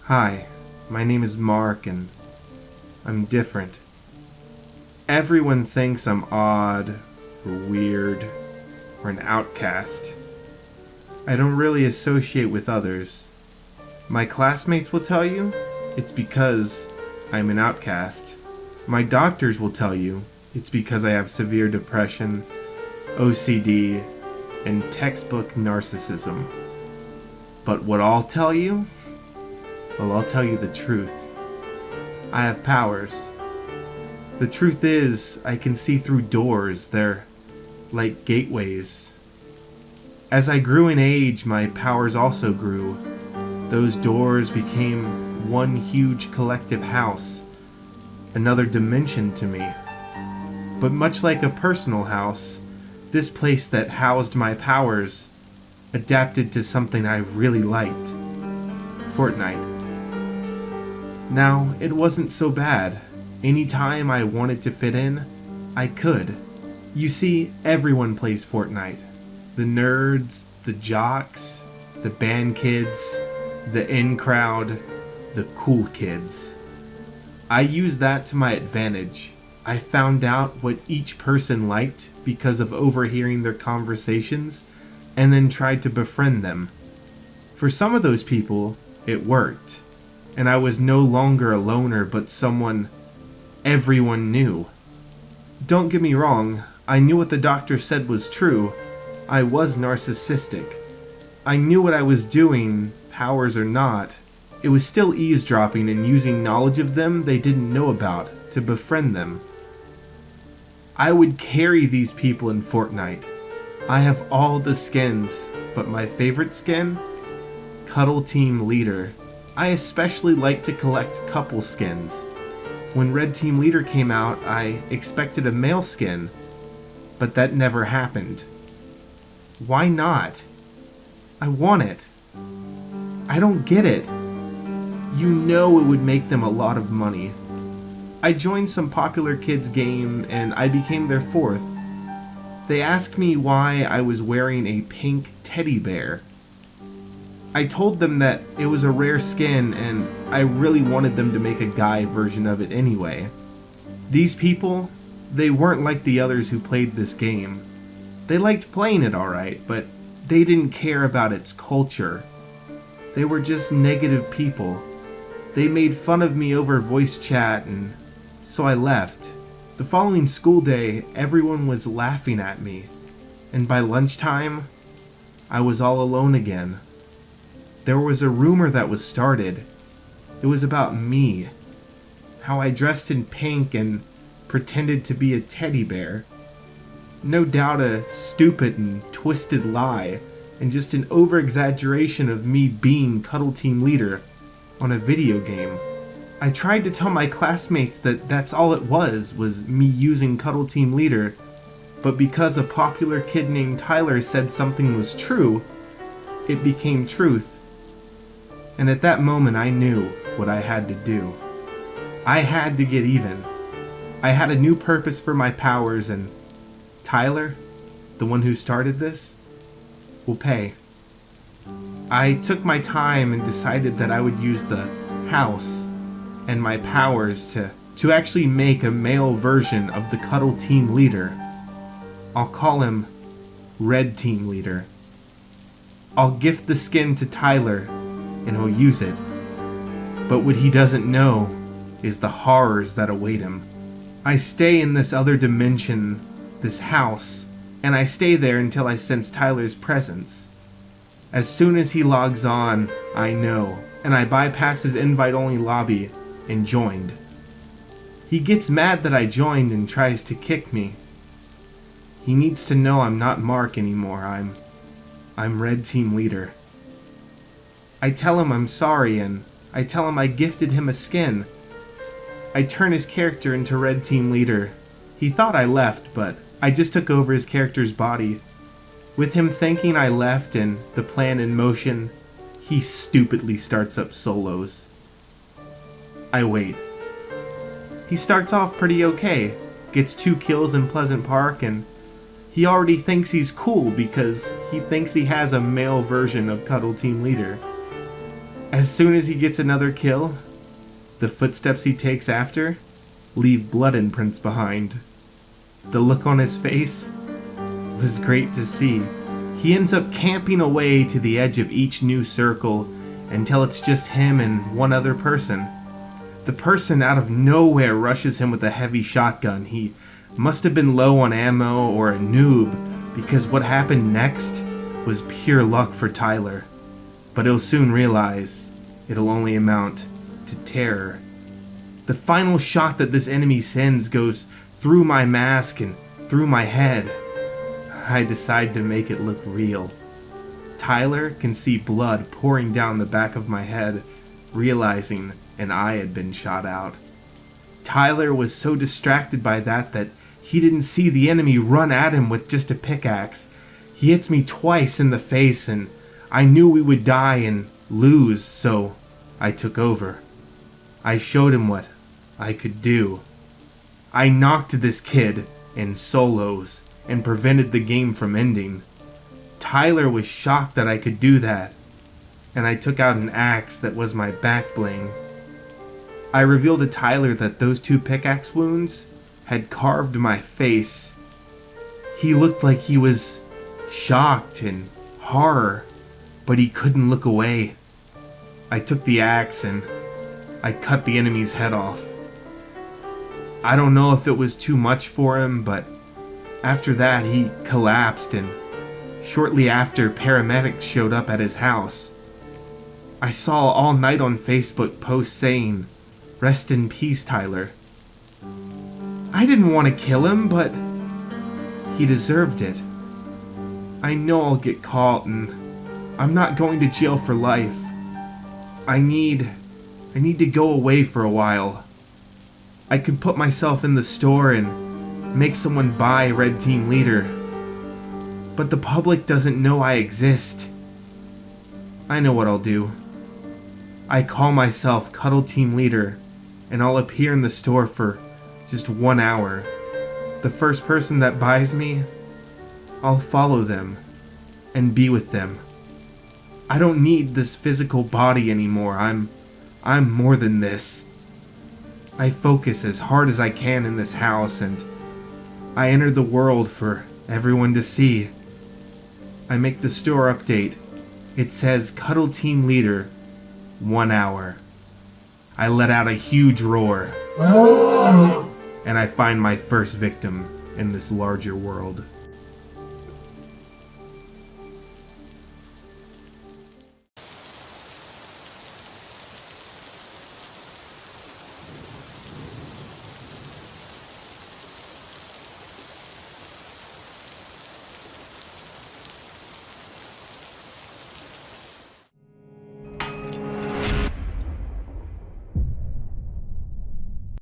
Hi, my name is Mark and I'm different. Everyone thinks I'm odd, or weird, or an outcast. I don't really associate with others. My classmates will tell you it's because I'm an outcast. My doctors will tell you it's because I have severe depression, OCD, and textbook narcissism. But what I'll tell you? Well, I'll tell you the truth. I have powers. The truth is, I can see through doors. They're like gateways. As I grew in age, my powers also grew. Those doors became one huge collective house, another dimension to me. But much like a personal house, this place that housed my powers adapted to something I really liked: Fortnite. Now, it wasn't so bad. Anytime I wanted to fit in, I could. You see, everyone plays Fortnite. The nerds, the jocks, the band kids, the in crowd, the cool kids. I used that to my advantage. I found out what each person liked because of overhearing their conversations and then tried to befriend them. For some of those people, it worked, and I was no longer a loner but someone everyone knew. Don't get me wrong, I knew what the doctor said was true. I was narcissistic. I knew what I was doing, powers or not. It was still eavesdropping and using knowledge of them they didn't know about to befriend them. I would carry these people in Fortnite. I have all the skins, but my favorite skin? Cuddle Team Leader. I especially like to collect couple skins. When Red Team Leader came out, I expected a male skin, but that never happened. Why not? I want it. I don't get it. You know it would make them a lot of money. I joined some popular kids game and I became their fourth. They asked me why I was wearing a pink teddy bear. I told them that it was a rare skin and I really wanted them to make a guy version of it anyway. These people, they weren't like the others who played this game. They liked playing it alright, but they didn't care about its culture. They were just negative people. They made fun of me over voice chat and so I left. The following school day, everyone was laughing at me, and by lunchtime, I was all alone again. There was a rumor that was started. It was about me. How I dressed in pink and pretended to be a teddy bear. No doubt a stupid and twisted lie, and just an over-exaggeration of me being Cuddle Team Leader on a video game. I tried to tell my classmates that that's all it was me using Cuddle Team Leader, but because a popular kid named Tyler said something was true, it became truth. And at that moment I knew what I had to do. I had to get even. I had a new purpose for my powers, and Tyler, the one who started this, will pay. I took my time and decided that I would use the house and my powers to actually make a male version of the Cuddle Team Leader. I'll call him Red Team Leader. I'll gift the skin to Tyler and he'll use it. But what he doesn't know is the horrors that await him. I stay in this other dimension, this house, and I stay there until I sense Tyler's presence. As soon as he logs on, I know, and I bypass his invite-only lobby and joined. He gets mad that I joined and tries to kick me. He needs to know I'm not Mark anymore. I'm Red Team Leader. I tell him I'm sorry, and I tell him I gifted him a skin. I turn his character into Red Team Leader. He thought I left, but I just took over his character's body. With him thinking I left and the plan in motion, he stupidly starts up solos. I wait. He starts off pretty okay, gets 2 kills in Pleasant Park, and he already thinks he's cool because he thinks he has a male version of Cuddle Team Leader. As soon as he gets another kill, the footsteps he takes after leave blood imprints behind. The look on his face was great to see. He ends up camping away to the edge of each new circle until it's just him and one other person. The person out of nowhere rushes him with a heavy shotgun. He must have been low on ammo or a noob, because what happened next was pure luck for Tyler. But he'll soon realize it'll only amount to terror. The final shot that this enemy sends goes through my mask and through my head. I decide to make it look real. Tyler can see blood pouring down the back of my head, realizing an eye had been shot out. Tyler was so distracted by that he didn't see the enemy run at him with just a pickaxe. He hits me twice in the face, and I knew we would die and lose, so I took over. I showed him what I could do. I knocked this kid in solos and prevented the game from ending. Tyler was shocked that I could do that, and I took out an axe that was my back bling. I revealed to Tyler that those 2 pickaxe wounds had carved my face. He looked like he was shocked and horror, but he couldn't look away. I took the axe and I cut the enemy's head off. I don't know if it was too much for him, but after that he collapsed, and shortly after, paramedics showed up at his house. I saw all night on Facebook posts saying, "Rest in peace, Tyler." I didn't want to kill him, but he deserved it. I know I'll get caught, and I'm not going to jail for life. I need to go away for a while. I can put myself in the store and make someone buy Red Team Leader. But the public doesn't know I exist. I know what I'll do. I call myself Cuddle Team Leader, and I'll appear in the store for just 1 hour. The first person that buys me, I'll follow them and be with them. I don't need this physical body anymore. I'm more than this. I focus as hard as I can in this house, and I enter the world for everyone to see. I make the store update. It says Cuddle Team Leader, 1 hour. I let out a huge roar, and I find my first victim in this larger world.